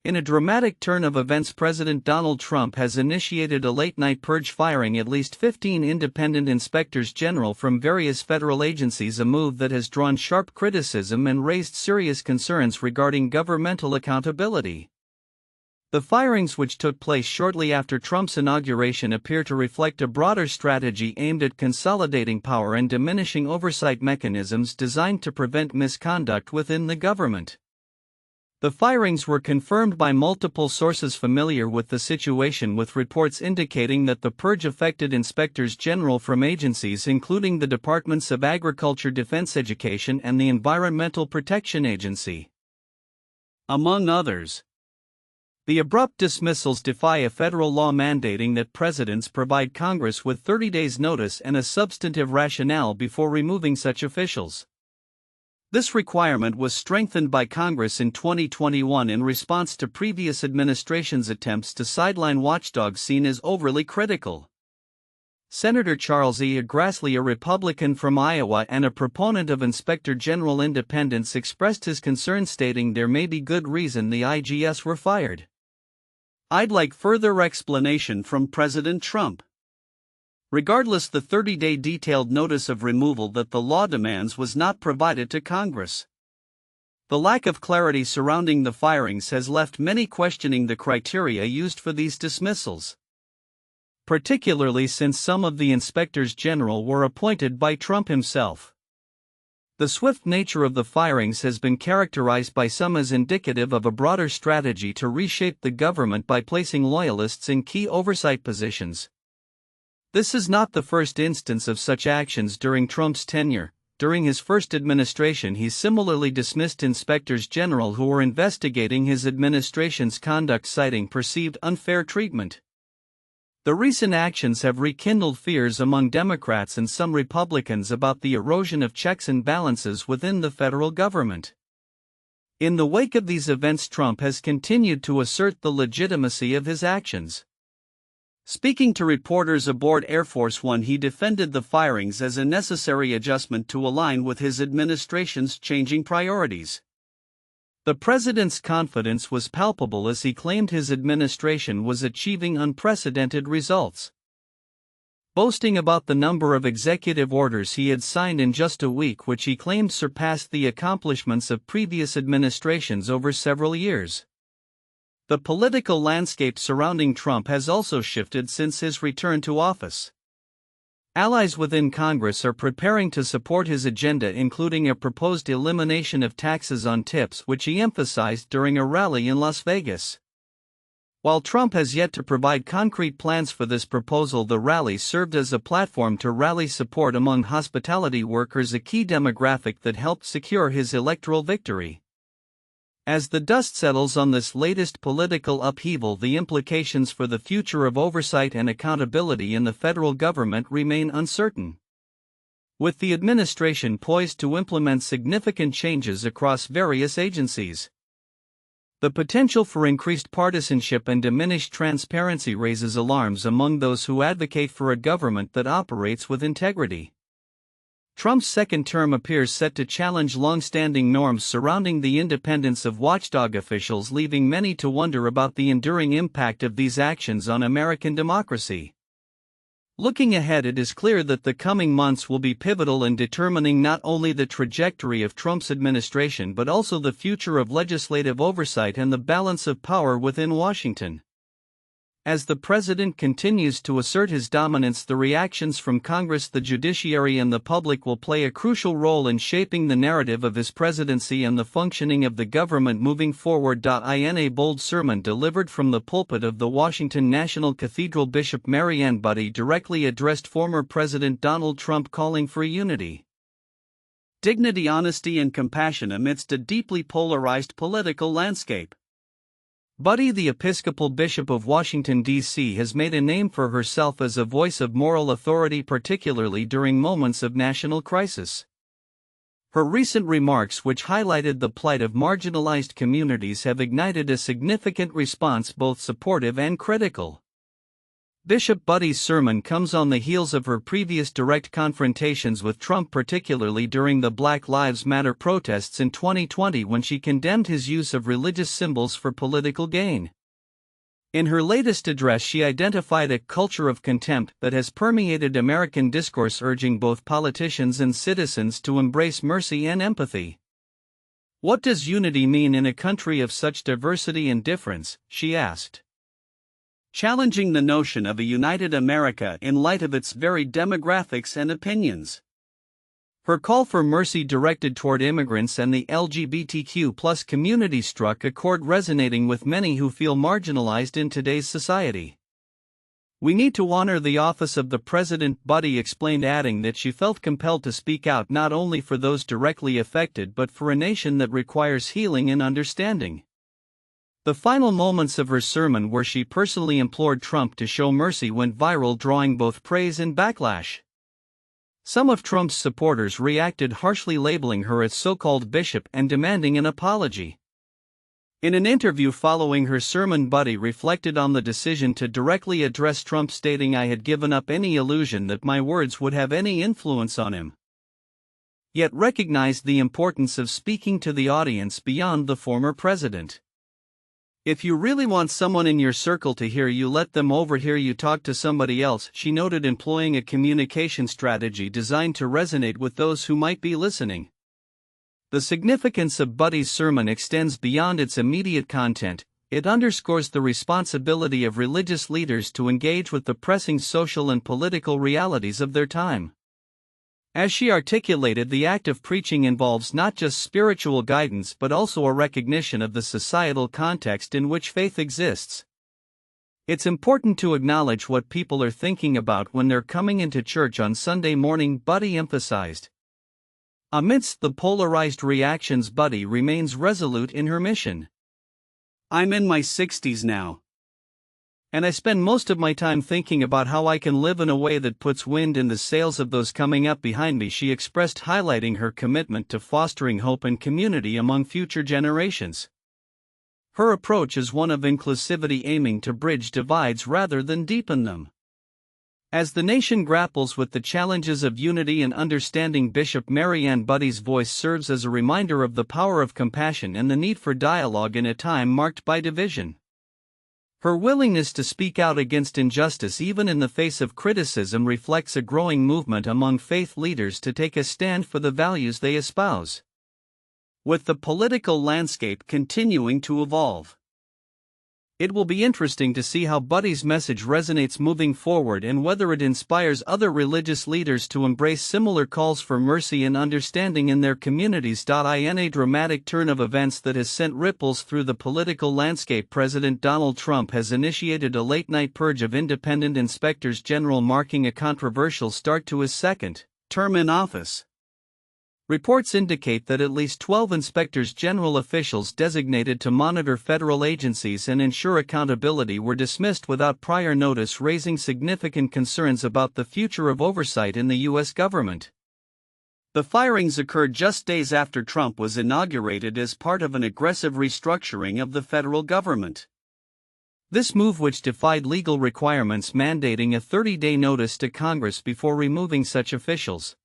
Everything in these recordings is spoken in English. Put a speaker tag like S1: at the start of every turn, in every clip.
S1: In a dramatic turn of events, President Donald Trump has initiated a late-night purge, firing at least 15 independent inspectors general from various federal agencies, a move that has drawn sharp criticism and raised serious concerns regarding governmental accountability. The firings, which took place shortly after Trump's inauguration, appear to reflect a broader strategy aimed at consolidating power and diminishing oversight mechanisms designed to prevent misconduct within the government. The firings were confirmed by multiple sources familiar with the situation, with reports indicating that the purge affected inspectors general from agencies including the Departments of Agriculture, Defense, Education, and the Environmental Protection Agency, among others. The abrupt dismissals defy a federal law mandating that presidents provide Congress with 30 days' notice and a substantive rationale before removing such officials. This requirement was strengthened by Congress in 2021 in response to previous administrations' attempts to sideline watchdogs seen as overly critical. Senator Charles E. Grassley, a Republican from Iowa and a proponent of Inspector General independence, expressed his concern, stating there may be good reason the IGS were fired. "I'd like further explanation from President Trump." Regardless, the 30-day detailed notice of removal that the law demands was not provided to Congress. The lack of clarity surrounding the firings has left many questioning the criteria used for these dismissals, particularly since some of the inspectors general were appointed by Trump himself. The swift nature of the firings has been characterized by some as indicative of a broader strategy to reshape the government by placing loyalists in key oversight positions. This is not the first instance of such actions during Trump's tenure. During his first administration, he similarly dismissed inspectors general who were investigating his administration's conduct, citing perceived unfair treatment. The recent actions have rekindled fears among Democrats and some Republicans about the erosion of checks and balances within the federal government. In the wake of these events, Trump has continued to assert the legitimacy of his actions. Speaking to reporters aboard Air Force One, he defended the firings as a necessary adjustment to align with his administration's changing priorities. The president's confidence was palpable as he claimed his administration was achieving unprecedented results, boasting about the number of executive orders he had signed in just a week, which he claimed surpassed the accomplishments of previous administrations over several years. The political landscape surrounding Trump has also shifted since his return to office. Allies within Congress are preparing to support his agenda, including a proposed elimination of taxes on tips, which he emphasized during a rally in Las Vegas. While Trump has yet to provide concrete plans for this proposal, the rally served as a platform to rally support among hospitality workers, a key demographic that helped secure his electoral victory. As the dust settles on this latest political upheaval, the implications for the future of oversight and accountability in the federal government remain uncertain. With the administration poised to implement significant changes across various agencies, the potential for increased partisanship and diminished transparency raises alarms among those who advocate for a government that operates with integrity. Trump's second term appears set to challenge long-standing norms surrounding the independence of watchdog officials, leaving many to wonder about the enduring impact of these actions on American democracy. Looking ahead, it is clear that the coming months will be pivotal in determining not only the trajectory of Trump's administration but also the future of legislative oversight and the balance of power within Washington. As the president continues to assert his dominance, the reactions from Congress, the judiciary, and the public will play a crucial role in shaping the narrative of his presidency and the functioning of the government moving forward. In a bold sermon delivered from the pulpit of the Washington National Cathedral, Bishop Mary Ann Budde directly addressed former President Donald Trump, calling for unity, dignity, honesty, and compassion amidst a deeply polarized political landscape. Budde, the Episcopal Bishop of Washington, D.C., has made a name for herself as a voice of moral authority, particularly during moments of national crisis. Her recent remarks, which highlighted the plight of marginalized communities, have ignited a significant response, both supportive and critical. Bishop Buddy's sermon comes on the heels of her previous direct confrontations with Trump, particularly during the Black Lives Matter protests in 2020 when she condemned his use of religious symbols for political gain. In her latest address, she identified a culture of contempt that has permeated American discourse, urging both politicians and citizens to embrace mercy and empathy. "What does unity mean in a country of such diversity and difference?" she asked, challenging the notion of a united America in light of its varied demographics and opinions. Her call for mercy directed toward immigrants and the LGBTQ+ community struck a chord, resonating with many who feel marginalized in today's society. "We need to honor the office of the president," Buddy explained, adding that she felt compelled to speak out not only for those directly affected but for a nation that requires healing and understanding. The final moments of her sermon, where she personally implored Trump to show mercy, went viral, drawing both praise and backlash. Some of Trump's supporters reacted harshly, labeling her as so-called bishop and demanding an apology. In an interview following her sermon, Buddy reflected on the decision to directly address Trump, stating, "I had given up any illusion that my words would have any influence on him, yet recognized the importance of speaking to the audience beyond the former president. If you really want someone in your circle to hear you, let them overhear you talk to somebody else," she noted, employing a communication strategy designed to resonate with those who might be listening. The significance of Buddy's sermon extends beyond its immediate content. It underscores the responsibility of religious leaders to engage with the pressing social and political realities of their time. As she articulated, the act of preaching involves not just spiritual guidance but also a recognition of the societal context in which faith exists. "It's important to acknowledge what people are thinking about when they're coming into church on Sunday morning," Buddy emphasized. Amidst the polarized reactions, Buddy remains resolute in her mission. "I'm in my 60s now, and I spend most of my time thinking about how I can live in a way that puts wind in the sails of those coming up behind me," she expressed, highlighting her commitment to fostering hope and community among future generations. Her approach is one of inclusivity, aiming to bridge divides rather than deepen them. As the nation grapples with the challenges of unity and understanding, Bishop Mary Ann Buddy's voice serves as a reminder of the power of compassion and the need for dialogue in a time marked by division. Her willingness to speak out against injustice, even in the face of criticism, reflects a growing movement among faith leaders to take a stand for the values they espouse. With the political landscape continuing to evolve, it will be interesting to see how Buddy's message resonates moving forward and whether it inspires other religious leaders to embrace similar calls for mercy and understanding in their communities. In a dramatic turn of events that has sent ripples through the political landscape, President Donald Trump has initiated a late-night purge of independent inspectors general, marking a controversial start to his second term in office. Reports indicate that at least 12 inspectors general, officials designated to monitor federal agencies and ensure accountability, were dismissed without prior notice, raising significant concerns about the future of oversight in the U.S. government. The firings occurred just days after Trump was inaugurated as part of an aggressive restructuring of the federal government. This move, which defied legal requirements mandating a 30-day notice to Congress before removing such officials,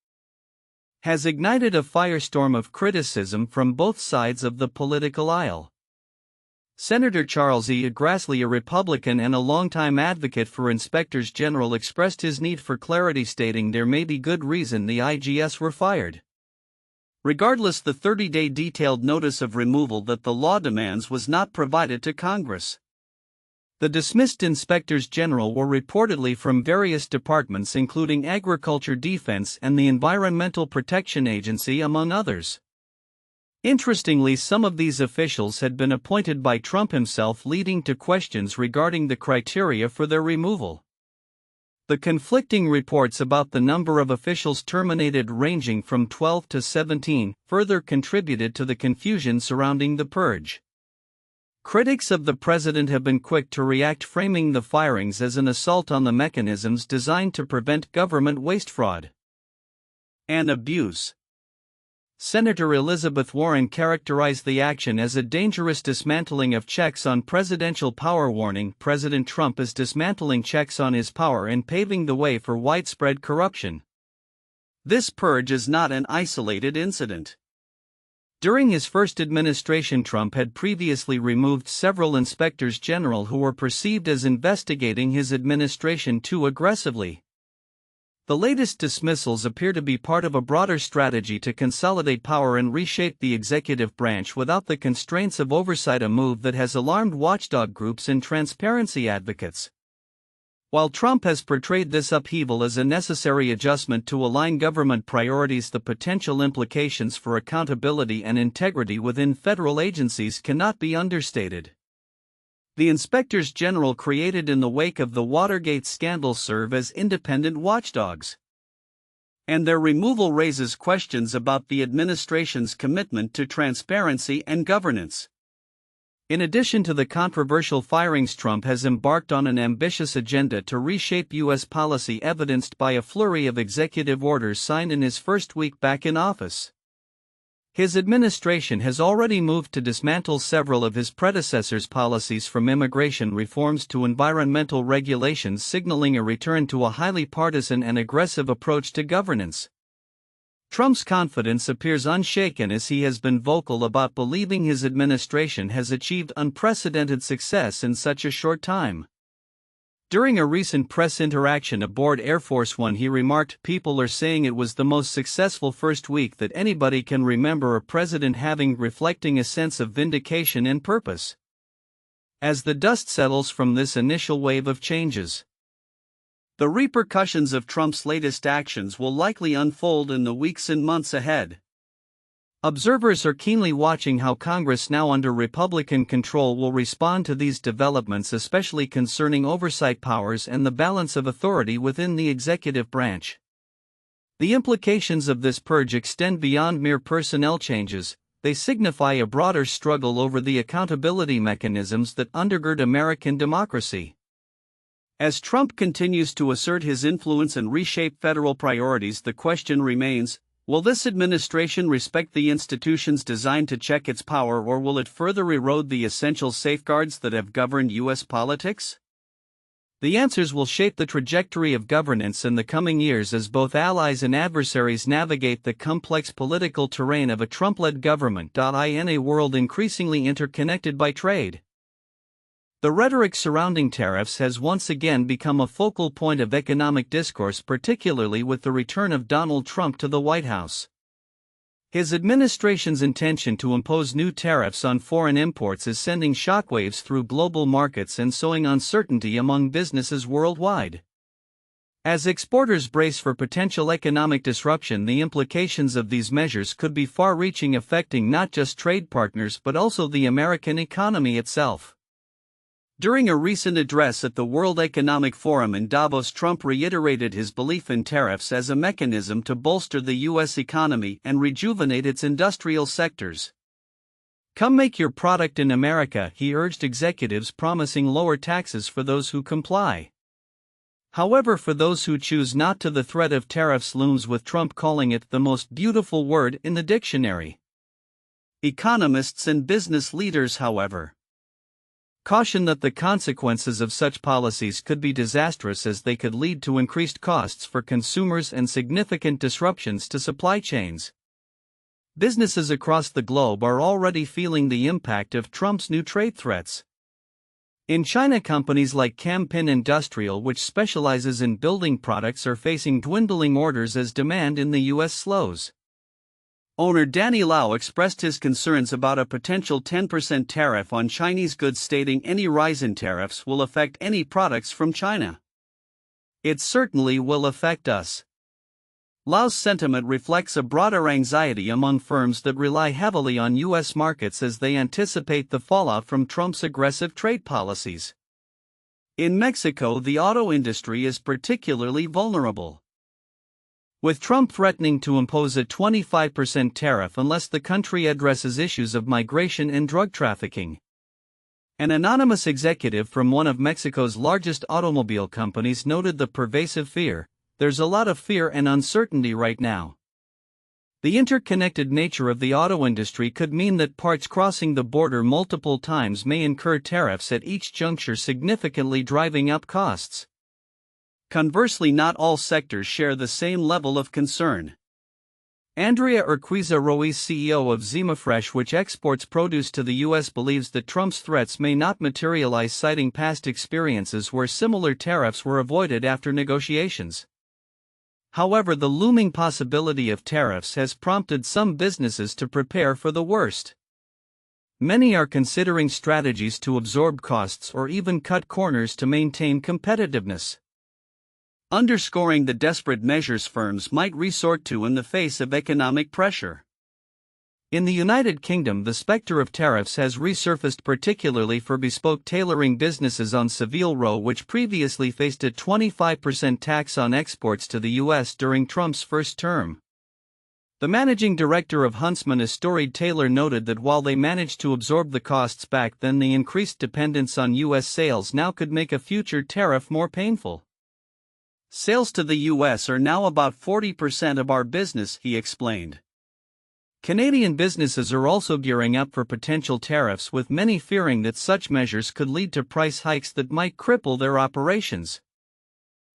S1: has ignited a firestorm of criticism from both sides of the political aisle. Senator Charles E. Grassley, a Republican and a longtime advocate for inspectors general, expressed his need for clarity, stating there may be good reason the IGS were fired. Regardless, the 30-day detailed notice of removal that the law demands was not provided to Congress. The dismissed inspectors general were reportedly from various departments, including Agriculture, Defense, and the Environmental Protection Agency, among others. Interestingly, some of these officials had been appointed by Trump himself, leading to questions regarding the criteria for their removal. The conflicting reports about the number of officials terminated, ranging from 12 to 17, further contributed to the confusion surrounding the purge. Critics of the president have been quick to react, framing the firings as an assault on the mechanisms designed to prevent government waste, fraud, and abuse. Senator Elizabeth Warren characterized the action as a dangerous dismantling of checks on presidential power, warning President Trump is dismantling checks on his power and paving the way for widespread corruption. This purge is not an isolated incident. During his first administration, Trump had previously removed several inspectors general who were perceived as investigating his administration too aggressively. The latest dismissals appear to be part of a broader strategy to consolidate power and reshape the executive branch without the constraints of oversight, a move that has alarmed watchdog groups and transparency advocates. While Trump has portrayed this upheaval as a necessary adjustment to align government priorities, the potential implications for accountability and integrity within federal agencies cannot be understated. The inspectors general created in the wake of the Watergate scandal serve as independent watchdogs, and their removal raises questions about the administration's commitment to transparency and governance. In addition to the controversial firings, Trump has embarked on an ambitious agenda to reshape U.S. policy, evidenced by a flurry of executive orders signed in his first week back in office. His administration has already moved to dismantle several of his predecessors' policies, from immigration reforms to environmental regulations, signaling a return to a highly partisan and aggressive approach to governance. Trump's confidence appears unshaken, as he has been vocal about believing his administration has achieved unprecedented success in such a short time. During a recent press interaction aboard Air Force One, he remarked, "People are saying it was the most successful first week that anybody can remember a president having, reflecting a sense of vindication and purpose." As the dust settles from this initial wave of changes, the repercussions of Trump's latest actions will likely unfold in the weeks and months ahead. Observers are keenly watching how Congress, now under Republican control, will respond to these developments, especially concerning oversight powers and the balance of authority within the executive branch. The implications of this purge extend beyond mere personnel changes. They signify a broader struggle over the accountability mechanisms that undergird American democracy. As Trump continues to assert his influence and reshape federal priorities, the question remains: will this administration respect the institutions designed to check its power, or will it further erode the essential safeguards that have governed U.S. politics? The answers will shape the trajectory of governance in the coming years, as both allies and adversaries navigate the complex political terrain of a Trump-led government. In a world increasingly interconnected by trade, the rhetoric surrounding tariffs has once again become a focal point of economic discourse, particularly with the return of Donald Trump to the White House. His administration's intention to impose new tariffs on foreign imports is sending shockwaves through global markets and sowing uncertainty among businesses worldwide. As exporters brace for potential economic disruption, the implications of these measures could be far-reaching, affecting not just trade partners but also the American economy itself. During a recent address at the World Economic Forum in Davos, Trump reiterated his belief in tariffs as a mechanism to bolster the U.S. economy and rejuvenate its industrial sectors. "Come make your product in America," he urged executives, promising lower taxes for those who comply. However, for those who choose not to, the threat of tariffs looms, with Trump calling it the most beautiful word in the dictionary. Economists and business leaders, however, caution that the consequences of such policies could be disastrous, as they could lead to increased costs for consumers and significant disruptions to supply chains. Businesses across the globe are already feeling the impact of Trump's new trade threats. In China, companies like Campin Industrial, which specializes in building products, are facing dwindling orders as demand in the U.S. slows. Owner Danny Lau expressed his concerns about a potential 10% tariff on Chinese goods, stating any rise in tariffs will affect any products from China. "It certainly will affect us." Lau's sentiment reflects a broader anxiety among firms that rely heavily on U.S. markets as they anticipate the fallout from Trump's aggressive trade policies. In Mexico, the auto industry is particularly vulnerable, with Trump threatening to impose a 25% tariff unless the country addresses issues of migration and drug trafficking. An anonymous executive from one of Mexico's largest automobile companies noted the pervasive fear: "There's a lot of fear and uncertainty right now. The interconnected nature of the auto industry could mean that parts crossing the border multiple times may incur tariffs at each juncture, significantly driving up costs. Conversely, not all sectors share the same level of concern. Andrea Urquiza Ruiz, CEO of Zimafresh, which exports produce to the U.S., believes that Trump's threats may not materialize, citing past experiences where similar tariffs were avoided after negotiations. However, the looming possibility of tariffs has prompted some businesses to prepare for the worst. Many are considering strategies to absorb costs or even cut corners to maintain competitiveness, underscoring the desperate measures firms might resort to in the face of economic pressure. In the United Kingdom, the specter of tariffs has resurfaced, particularly for bespoke tailoring businesses on Savile Row, which previously faced a 25% tax on exports to the U.S. during Trump's first term. The managing director of Huntsman, a storied tailor, noted that while they managed to absorb the costs back then, the increased dependence on U.S. sales now could make a future tariff more painful. Sales to the U.S. are now about 40% of our business, he explained. Canadian businesses are also gearing up for potential tariffs, with many fearing that such measures could lead to price hikes that might cripple their operations.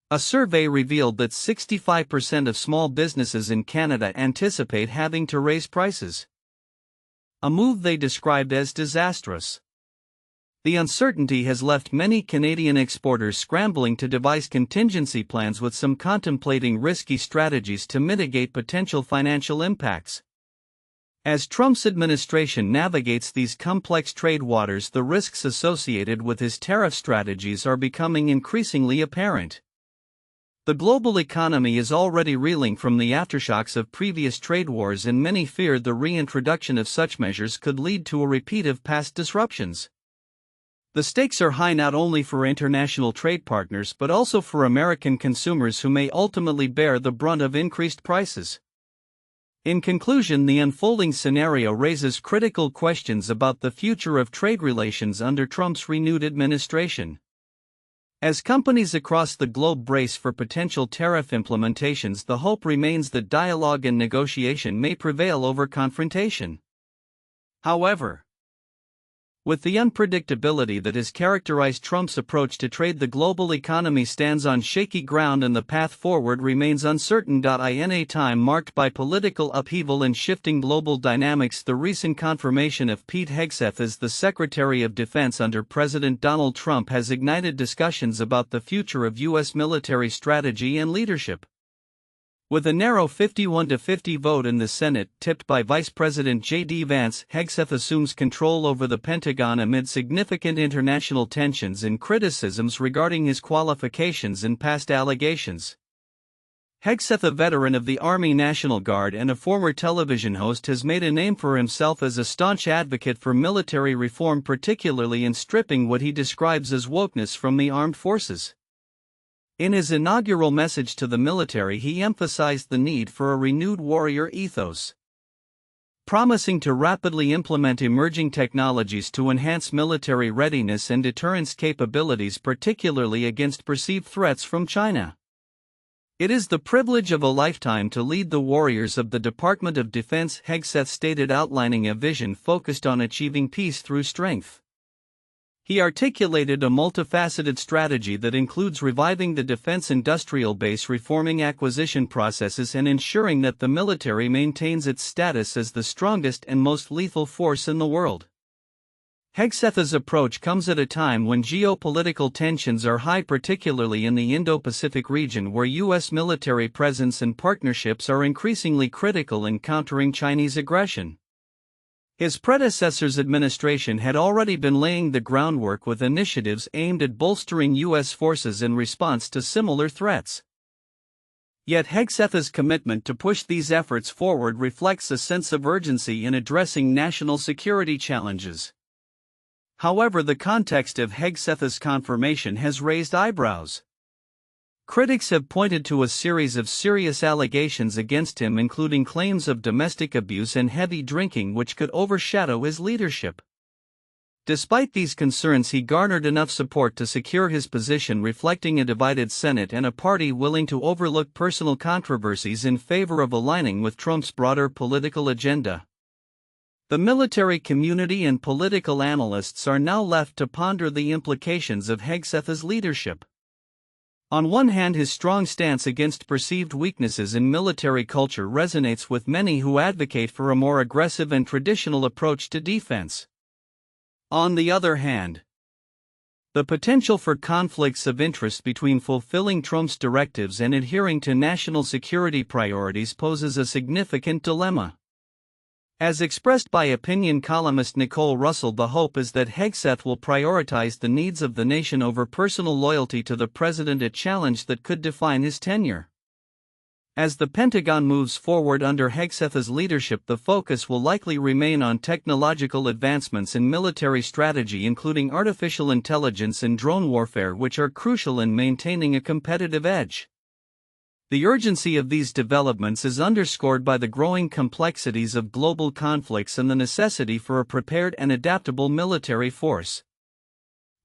S1: A survey revealed that 65% of small businesses in Canada anticipate having to raise prices, a move they described as disastrous. The uncertainty has left many Canadian exporters scrambling to devise contingency plans, with some contemplating risky strategies to mitigate potential financial impacts. As Trump's administration navigates these complex trade waters, the risks associated with his tariff strategies are becoming increasingly apparent. The global economy is already reeling from the aftershocks of previous trade wars, and many fear the reintroduction of such measures could lead to a repeat of past disruptions. The stakes are high not only for international trade partners but also for American consumers, who may ultimately bear the brunt of increased prices. In conclusion, the unfolding scenario raises critical questions about the future of trade relations under Trump's renewed administration. As companies across the globe brace for potential tariff implementations, the hope remains that dialogue and negotiation may prevail over confrontation. However, with the unpredictability that has characterized Trump's approach to trade, the global economy stands on shaky ground and the path forward remains uncertain. In a time marked by political upheaval and shifting global dynamics, the recent confirmation of Pete Hegseth as the Secretary of Defense under President Donald Trump has ignited discussions about the future of U.S. military strategy and leadership. With a narrow 51-50 vote in the Senate tipped by Vice President J.D. Vance, Hegseth assumes control over the Pentagon amid significant international tensions and criticisms regarding his qualifications and past allegations. Hegseth, a veteran of the Army National Guard and a former television host, has made a name for himself as a staunch advocate for military reform, particularly in stripping what he describes as wokeness from the armed forces. In his inaugural message to the military, he emphasized the need for a renewed warrior ethos, promising to rapidly implement emerging technologies to enhance military readiness and deterrence capabilities, particularly against perceived threats from China. "It is the privilege of a lifetime to lead the warriors of the Department of Defense," Hegseth stated, outlining a vision focused on achieving peace through strength. He articulated a multifaceted strategy that includes reviving the defense industrial base, reforming acquisition processes, and ensuring that the military maintains its status as the strongest and most lethal force in the world. Hegseth's approach comes at a time when geopolitical tensions are high, particularly in the Indo-Pacific region, where U.S. military presence and partnerships are increasingly critical in countering Chinese aggression. His predecessor's administration had already been laying the groundwork with initiatives aimed at bolstering U.S. forces in response to similar threats. Yet Hegseth's commitment to push these efforts forward reflects a sense of urgency in addressing national security challenges. However, the context of Hegseth's confirmation has raised eyebrows. Critics have pointed to a series of serious allegations against him, including claims of domestic abuse and heavy drinking, which could overshadow his leadership. Despite these concerns, he garnered enough support to secure his position, reflecting a divided Senate and a party willing to overlook personal controversies in favor of aligning with Trump's broader political agenda. The military community and political analysts are now left to ponder the implications of Hegseth's leadership. On one hand, his strong stance against perceived weaknesses in military culture resonates with many who advocate for a more aggressive and traditional approach to defense. On the other hand, the potential for conflicts of interest between fulfilling Trump's directives and adhering to national security priorities poses a significant dilemma. As expressed by opinion columnist Nicole Russell, the hope is that Hegseth will prioritize the needs of the nation over personal loyalty to the president, a challenge that could define his tenure. As the Pentagon moves forward under Hegseth's leadership, the focus will likely remain on technological advancements in military strategy, including artificial intelligence and drone warfare, which are crucial in maintaining a competitive edge. The urgency of these developments is underscored by the growing complexities of global conflicts and the necessity for a prepared and adaptable military force.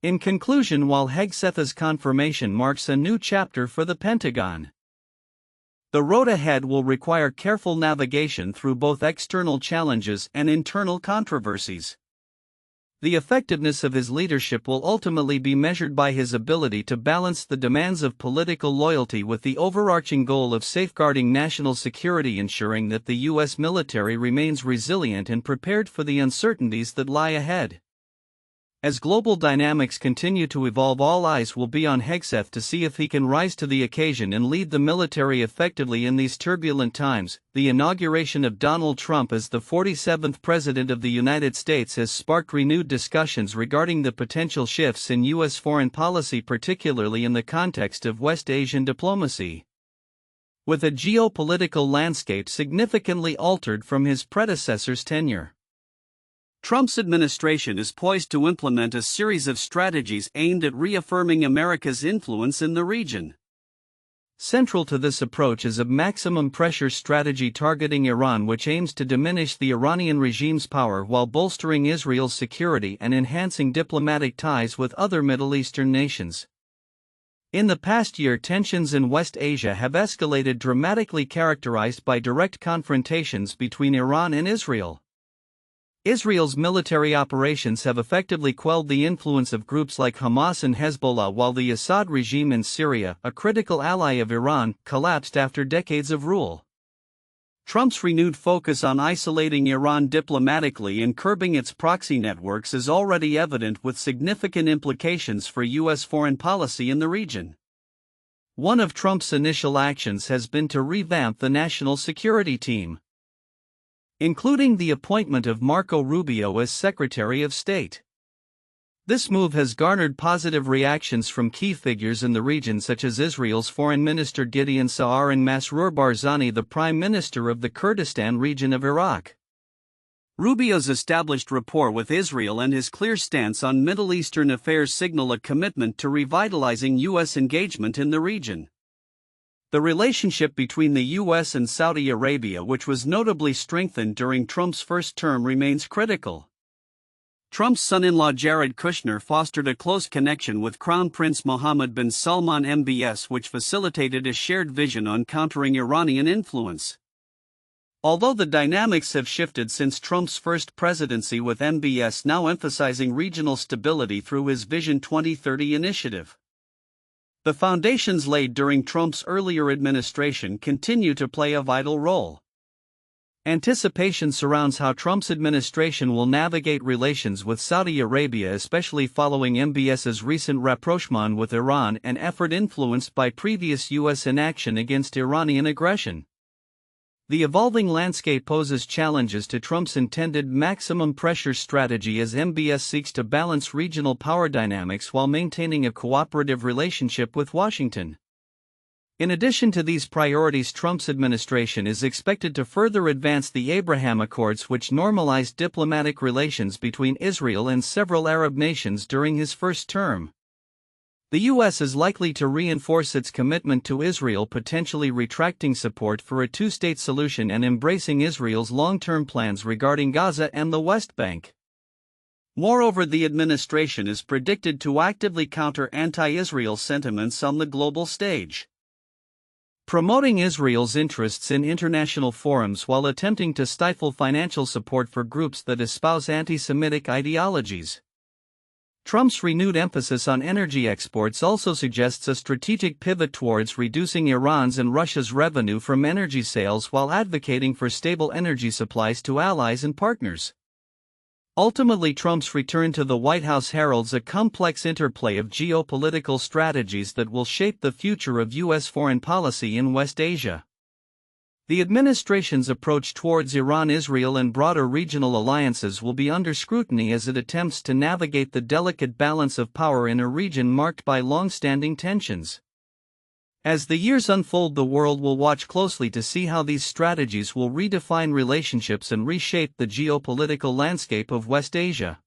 S1: In conclusion, while Hegseth's confirmation marks a new chapter for the Pentagon, the road ahead will require careful navigation through both external challenges and internal controversies. The effectiveness of his leadership will ultimately be measured by his ability to balance the demands of political loyalty with the overarching goal of safeguarding national security, ensuring that the U.S. military remains resilient and prepared for the uncertainties that lie ahead. As global dynamics continue to evolve, all eyes will be on Hegseth to see if he can rise to the occasion and lead the military effectively in these turbulent times. The inauguration of Donald Trump as the 47th President of the United States has sparked renewed discussions regarding the potential shifts in U.S. foreign policy, particularly in the context of West Asian diplomacy. With a geopolitical landscape significantly altered from his predecessor's tenure, Trump's administration is poised to implement a series of strategies aimed at reaffirming America's influence in the region. Central to this approach is a maximum pressure strategy targeting Iran, which aims to diminish the Iranian regime's power while bolstering Israel's security and enhancing diplomatic ties with other Middle Eastern nations. In the past year, tensions in West Asia have escalated dramatically, characterized by direct confrontations between Iran and Israel. Israel's military operations have effectively quelled the influence of groups like Hamas and Hezbollah, while the Assad regime in Syria, a critical ally of Iran, collapsed after decades of rule. Trump's renewed focus on isolating Iran diplomatically and curbing its proxy networks is already evident, with significant implications for U.S. foreign policy in the region. One of Trump's initial actions has been to revamp the national security team, including the appointment of Marco Rubio as Secretary of State. This move has garnered positive reactions from key figures in the region, such as Israel's Foreign Minister Gideon Sa'ar and Masroor Barzani, the Prime Minister of the Kurdistan region of Iraq. Rubio's established rapport with Israel and his clear stance on Middle Eastern affairs signal a commitment to revitalizing U.S. engagement in the region. The relationship between the U.S. and Saudi Arabia, which was notably strengthened during Trump's first term, remains critical. Trump's son-in-law Jared Kushner fostered a close connection with Crown Prince Mohammed bin Salman MBS, which facilitated a shared vision on countering Iranian influence. Although the dynamics have shifted since Trump's first presidency, with MBS now emphasizing regional stability through his Vision 2030 initiative, the foundations laid during Trump's earlier administration continue to play a vital role. Anticipation surrounds how Trump's administration will navigate relations with Saudi Arabia, especially following MBS's recent rapprochement with Iran, an effort influenced by previous U.S. inaction against Iranian aggression. The evolving landscape poses challenges to Trump's intended maximum pressure strategy, as MBS seeks to balance regional power dynamics while maintaining a cooperative relationship with Washington. In addition to these priorities, Trump's administration is expected to further advance the Abraham Accords, which normalized diplomatic relations between Israel and several Arab nations during his first term. The U.S. is likely to reinforce its commitment to Israel, potentially retracting support for a two-state solution and embracing Israel's long-term plans regarding Gaza and the West Bank. Moreover, the administration is predicted to actively counter anti-Israel sentiments on the global stage, promoting Israel's interests in international forums while attempting to stifle financial support for groups that espouse anti-Semitic ideologies. Trump's renewed emphasis on energy exports also suggests a strategic pivot towards reducing Iran's and Russia's revenue from energy sales while advocating for stable energy supplies to allies and partners. Ultimately, Trump's return to the White House heralds a complex interplay of geopolitical strategies that will shape the future of U.S. foreign policy in West Asia. The administration's approach towards Iran, Israel, and broader regional alliances will be under scrutiny as it attempts to navigate the delicate balance of power in a region marked by long-standing tensions. As the years unfold, the world will watch closely to see how these strategies will redefine relationships and reshape the geopolitical landscape of West Asia.